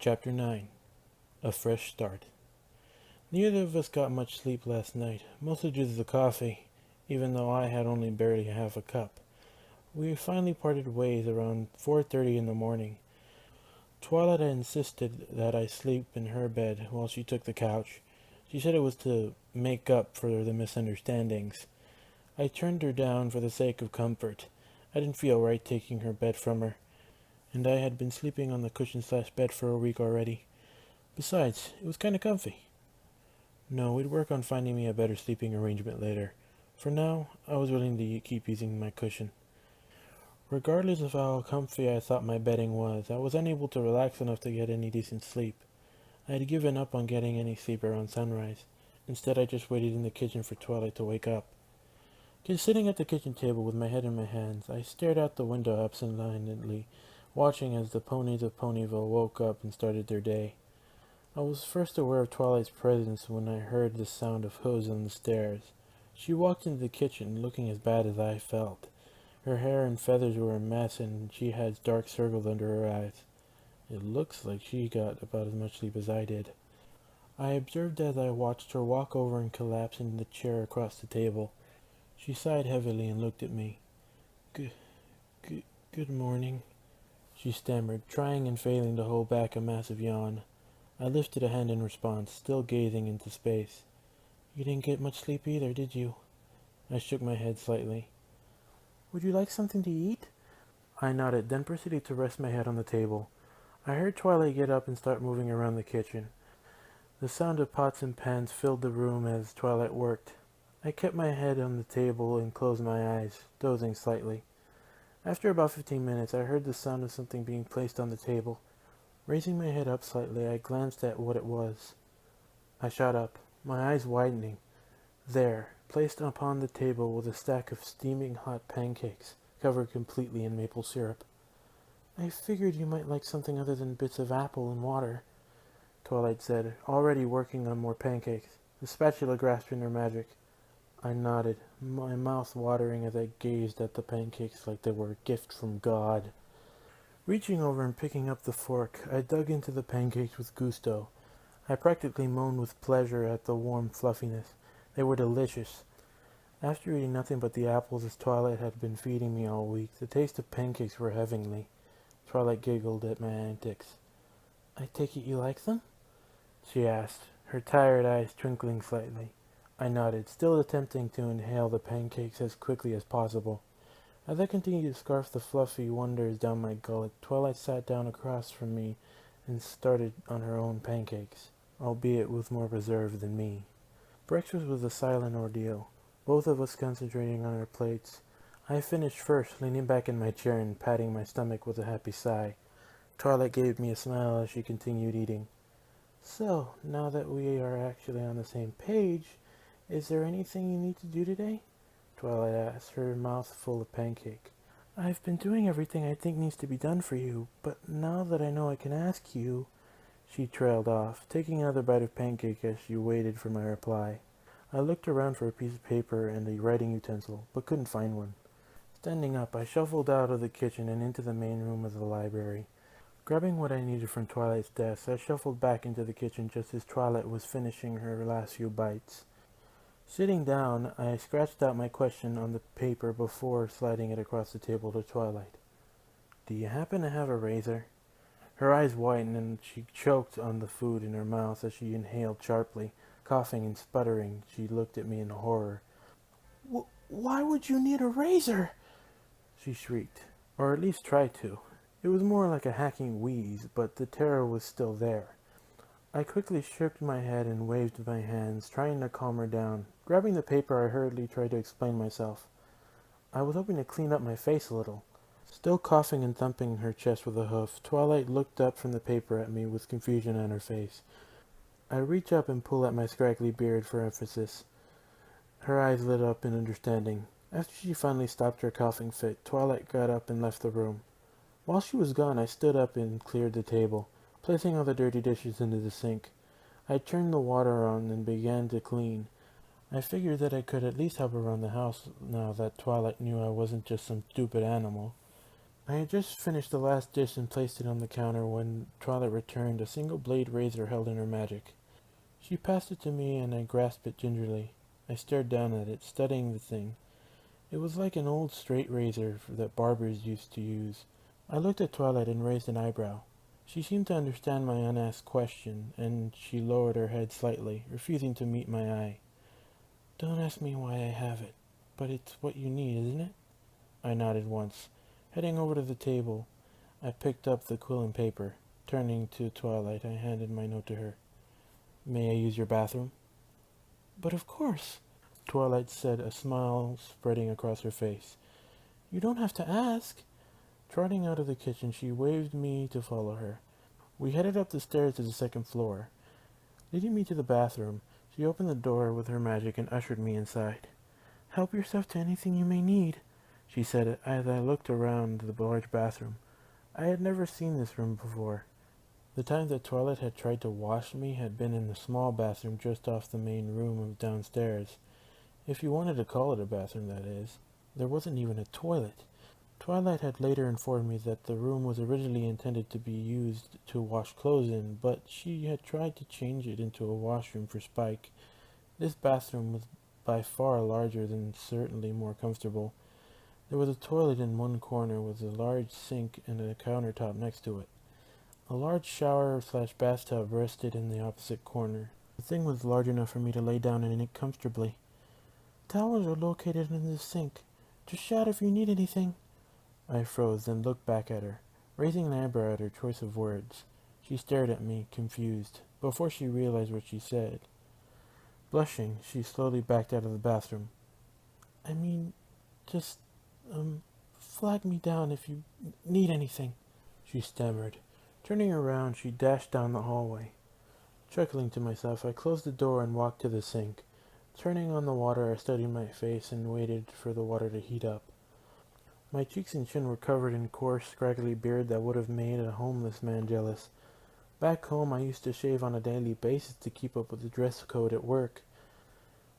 Chapter 9. A Fresh Start. Neither of us got much sleep last night, mostly due to the coffee, even though I had only barely half a cup. We finally parted ways around 4:30 in the morning. Twilight insisted that I sleep in her bed while she took the couch. She said it was to make up for the misunderstandings. I turned her down for the sake of comfort. I didn't feel right taking her bed from her, and I had been sleeping on the cushion/bed for a week already. Besides, it was kinda comfy. No, we'd work on finding me a better sleeping arrangement later. For now, I was willing to keep using my cushion. Regardless of how comfy I thought my bedding was, I was unable to relax enough to get any decent sleep. I had given up on getting any sleep around sunrise. Instead, I just waited in the kitchen for Twilight to wake up. Just sitting at the kitchen table with my head in my hands, I stared out the window absentmindedly, watching as the ponies of Ponyville woke up and started their day. I was first aware of Twilight's presence when I heard the sound of hooves on the stairs. She walked into the kitchen, looking as bad as I felt. Her hair and feathers were a mess, and she had dark circles under her eyes. It looks like she got about as much sleep as I did. I observed as I watched her walk over and collapse into the chair across the table. She sighed heavily and looked at me. Good morning," she stammered, trying and failing to hold back a massive yawn. I lifted a hand in response, still gazing into space. "You didn't get much sleep either, did you?" I shook my head slightly. "Would you like something to eat?" I nodded, then proceeded to rest my head on the table. I heard Twilight get up and start moving around the kitchen. The sound of pots and pans filled the room as Twilight worked. I kept my head on the table and closed my eyes, dozing slightly. After about 15 minutes, I heard the sound of something being placed on the table. Raising my head up slightly, I glanced at what it was. I shot up, my eyes widening. There, placed upon the table, was a stack of steaming hot pancakes, covered completely in maple syrup. "I figured you might like something other than bits of apple and water," Twilight said, already working on more pancakes, the spatula grasping her magic. I nodded, my mouth watering as I gazed at the pancakes like they were a gift from God. Reaching over and picking up the fork, I dug into the pancakes with gusto. I practically moaned with pleasure at the warm fluffiness. They were delicious. After eating nothing but the apples as Twilight had been feeding me all week, the taste of pancakes were heavenly. Twilight giggled at my antics. "I take it you like them?" she asked, her tired eyes twinkling slightly. I nodded, still attempting to inhale the pancakes as quickly as possible. As I continued to scarf the fluffy wonders down my gullet, Twilight sat down across from me and started on her own pancakes, albeit with more reserve than me. Breakfast was a silent ordeal, both of us concentrating on our plates. I finished first, leaning back in my chair and patting my stomach with a happy sigh. Twilight gave me a smile as she continued eating. "So, now that we are actually on the same page, is there anything you need to do today?" Twilight asked, her mouth full of pancake. "I've been doing everything I think needs to be done for you, but now that I know I can ask you," she trailed off, taking another bite of pancake as she waited for my reply. I looked around for a piece of paper and a writing utensil, but couldn't find one. Standing up, I shuffled out of the kitchen and into the main room of the library. Grabbing what I needed from Twilight's desk, I shuffled back into the kitchen just as Twilight was finishing her last few bites. Sitting down, I scratched out my question on the paper before sliding it across the table to Twilight. "Do you happen to have a razor?" Her eyes widened and she choked on the food in her mouth as she inhaled sharply. Coughing and sputtering, she looked at me in horror. Why would you need a razor?" she shrieked, or at least tried to. It was more like a hacking wheeze, but the terror was still there. I quickly shook my head and waved my hands, trying to calm her down. Grabbing the paper, I hurriedly tried to explain myself. I was hoping to clean up my face a little. Still coughing and thumping her chest with a hoof, Twilight looked up from the paper at me with confusion on her face. I reach up and pull at my scraggly beard for emphasis. Her eyes lit up in understanding. After she finally stopped her coughing fit, Twilight got up and left the room. While she was gone, I stood up and cleared the table, placing all the dirty dishes into the sink. I turned the water on and began to clean. I figured that I could at least help around the house now that Twilight knew I wasn't just some stupid animal. I had just finished the last dish and placed it on the counter when Twilight returned, a single blade razor held in her magic. She passed it to me and I grasped it gingerly. I stared down at it, studying the thing. It was like an old straight razor that barbers used to use. I looked at Twilight and raised an eyebrow. She seemed to understand my unasked question, and she lowered her head slightly, refusing to meet my eye. Don't ask me why I have it, but it's what you need, isn't it? I nodded once. Heading over to the table, I picked up the quill and paper. Turning to Twilight, I handed my note to her. May I use your bathroom? But of course, Twilight said, a smile spreading across her face. You don't have to ask. Trotting out of the kitchen, she waved me to follow her. We headed up the stairs to the second floor. Leading me to the bathroom, she opened the door with her magic and ushered me inside. Help yourself to anything you may need, she said as I looked around the large bathroom. I had never seen this room before. The time that Twilight had tried to wash me had been in the small bathroom just off the main room of downstairs. If you wanted to call it a bathroom, that is. There wasn't even a toilet. Twilight had later informed me that the room was originally intended to be used to wash clothes in, but she had tried to change it into a washroom for Spike. This bathroom was by far larger and certainly more comfortable. There was a toilet in one corner with a large sink and a countertop next to it. A large shower/bathtub rested in the opposite corner. The thing was large enough for me to lay down in it comfortably. Towels are located in the sink. Just shout if you need anything. I froze, then looked back at her, raising an eyebrow at her choice of words. She stared at me, confused, before she realized what she said. Blushing, she slowly backed out of the bathroom. I mean, just, flag me down if you need anything, she stammered. Turning around, she dashed down the hallway. Chuckling to myself, I closed the door and walked to the sink. Turning on the water, I studied my face and waited for the water to heat up. My cheeks and chin were covered in coarse, scraggly beard that would have made a homeless man jealous. Back home, I used to shave on a daily basis to keep up with the dress code at work.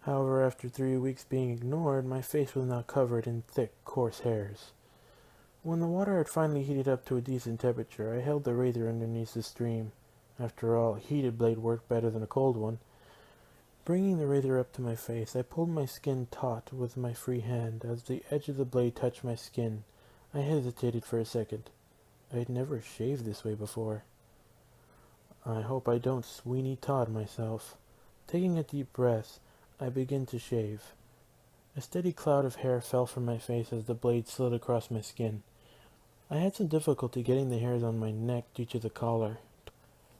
However, after 3 weeks being ignored, my face was now covered in thick, coarse hairs. When the water had finally heated up to a decent temperature, I held the razor underneath the stream. After all, a heated blade worked better than a cold one. Bringing the razor up to my face, I pulled my skin taut with my free hand. As the edge of the blade touched my skin, I hesitated for a second. I had never shaved this way before. I hope I don't Sweeney Todd myself. Taking a deep breath, I began to shave. A steady cloud of hair fell from my face as the blade slid across my skin. I had some difficulty getting the hairs on my neck due to the collar.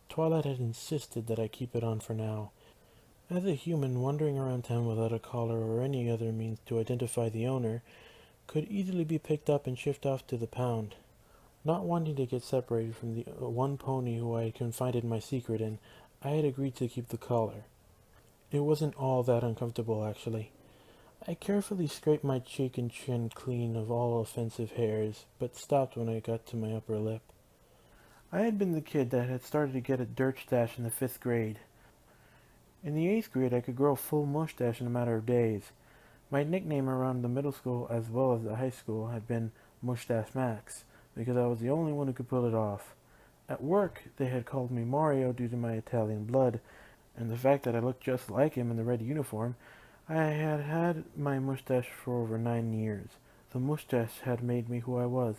Twilight had insisted that I keep it on for now. As a human, wandering around town without a collar or any other means to identify the owner could easily be picked up and shipped off to the pound. Not wanting to get separated from the one pony who I had confided my secret in, I had agreed to keep the collar. It wasn't all that uncomfortable, actually. I carefully scraped my cheek and chin clean of all offensive hairs, but stopped when I got to my upper lip. I had been the kid that had started to get a dirt stash in the 5th grade. In the 8th grade, I could grow a full mustache in a matter of days. My nickname around the middle school as well as the high school had been Mustache Max, because I was the only one who could pull it off. At work, they had called me Mario due to my Italian blood, and the fact that I looked just like him in the red uniform. I had had my mustache for over 9 years. The mustache had made me who I was.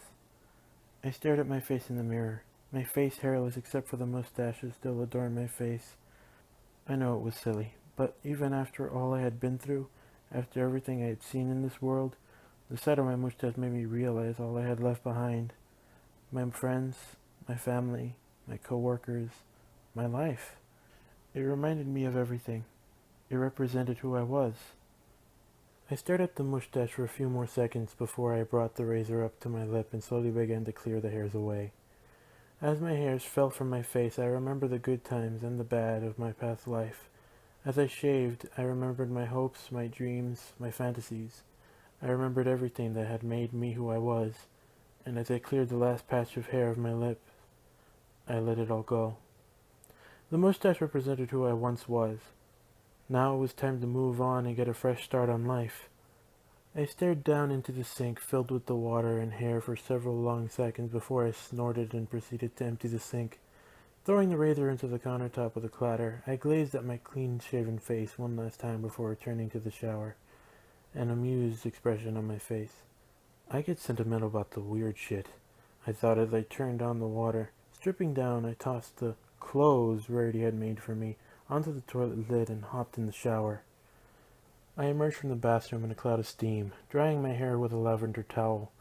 I stared at my face in the mirror. My face hairless except for the mustaches still adorned my face. I know it was silly, but even after all I had been through, after everything I had seen in this world, the sight of my mustache made me realize all I had left behind. My friends, my family, my co-workers, my life. It reminded me of everything. It represented who I was. I stared at the mustache for a few more seconds before I brought the razor up to my lip and slowly began to clear the hairs away. As my hairs fell from my face, I remembered the good times and the bad of my past life. As I shaved, I remembered my hopes, my dreams, my fantasies. I remembered everything that had made me who I was, and as I cleared the last patch of hair of my lip, I let it all go. The mustache represented who I once was. Now it was time to move on and get a fresh start on life. I stared down into the sink filled with the water and hair for several long seconds before I snorted and proceeded to empty the sink. Throwing the razor into the countertop with a clatter, I glazed at my clean-shaven face one last time before returning to the shower, an amused expression on my face. I get sentimental about the weird shit, I thought as I turned on the water. Stripping down, I tossed the clothes Rarity had made for me onto the toilet lid and hopped in the shower. I emerged from the bathroom in a cloud of steam, drying my hair with a lavender towel.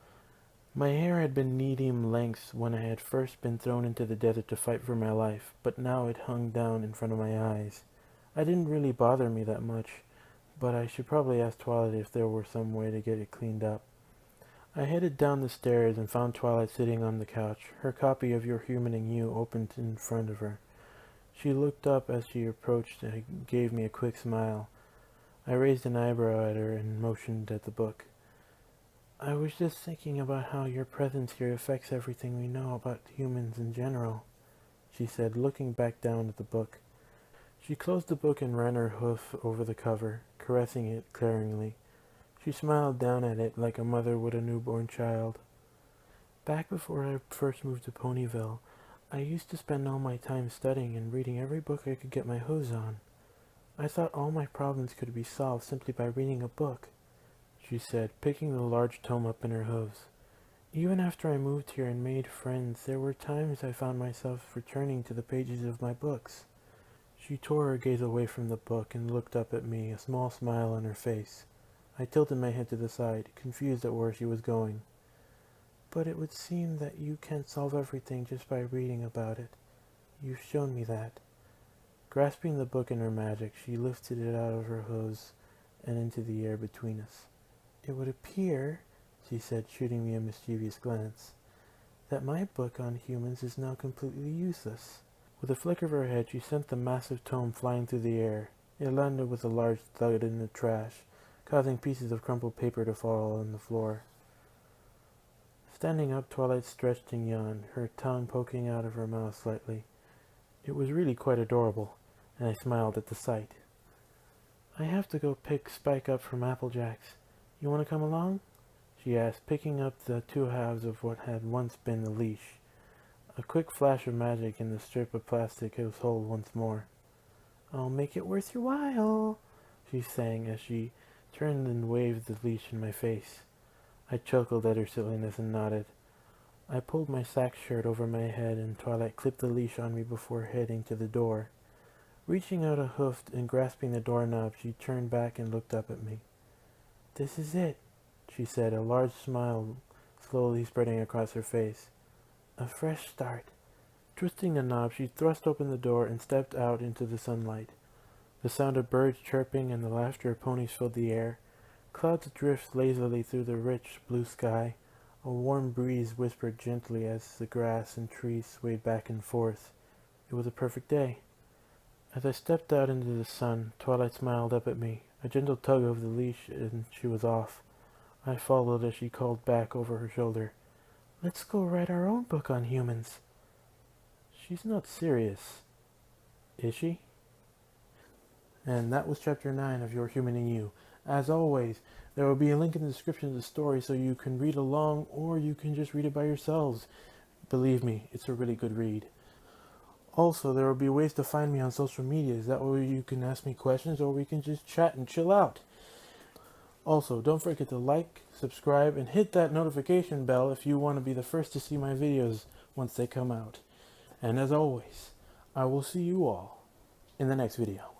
My hair had been medium length when I had first been thrown into the desert to fight for my life, but now it hung down in front of my eyes. It didn't really bother me that much, but I should probably ask Twilight if there were some way to get it cleaned up. I headed down the stairs and found Twilight sitting on the couch, her copy of Your Human and You opened in front of her. She looked up as she approached and gave me a quick smile. I raised an eyebrow at her and motioned at the book. I was just thinking about how your presence here affects everything we know about humans in general, she said, looking back down at the book. She closed the book and ran her hoof over the cover, caressing it caringly. She smiled down at it like a mother would a newborn child. Back before I first moved to Ponyville, I used to spend all my time studying and reading every book I could get my hooves on. I thought all my problems could be solved simply by reading a book, she said, picking the large tome up in her hooves. Even after I moved here and made friends, there were times I found myself returning to the pages of my books. She tore her gaze away from the book and looked up at me, a small smile on her face. I tilted my head to the side, confused at where she was going. But it would seem that you can't solve everything just by reading about it. You've shown me that. Grasping the book in her magic, she lifted it out of her hooves and into the air between us. It would appear, she said, shooting me a mischievous glance, that my book on humans is now completely useless. With a flick of her head, she sent the massive tome flying through the air. It landed with a large thud in the trash, causing pieces of crumpled paper to fall on the floor. Standing up, Twilight stretched and yawned, her tongue poking out of her mouth slightly. It was really quite adorable, and I smiled at the sight. I have to go pick Spike up from Applejack's. You want to come along? She asked, picking up the two halves of what had once been the leash. A quick flash of magic and the strip of plastic was whole once more. I'll make it worth your while, she sang as she turned and waved the leash in my face. I chuckled at her silliness and nodded. I pulled my sack shirt over my head and Twilight clipped the leash on me before heading to the door. Reaching out a hoof and grasping the doorknob, she turned back and looked up at me. This is it, she said, a large smile slowly spreading across her face. A fresh start. Twisting the knob, she thrust open the door and stepped out into the sunlight. The sound of birds chirping and the laughter of ponies filled the air. Clouds drifted lazily through the rich blue sky. A warm breeze whispered gently as the grass and trees swayed back and forth. It was a perfect day. As I stepped out into the sun, Twilight smiled up at me. A gentle tug of the leash and she was off. I followed as she called back over her shoulder. Let's go write our own book on humans. She's not serious, is she? And that was chapter 9 of Your Human and You. As always, there will be a link in the description of the story so you can read along or you can just read it by yourselves. Believe me, it's a really good read. Also, there will be ways to find me on social media. That way you can ask me questions or we can just chat and chill out. Also, don't forget to like, subscribe, and hit that notification bell if you want to be the first to see my videos once they come out. And as always, I will see you all in the next video.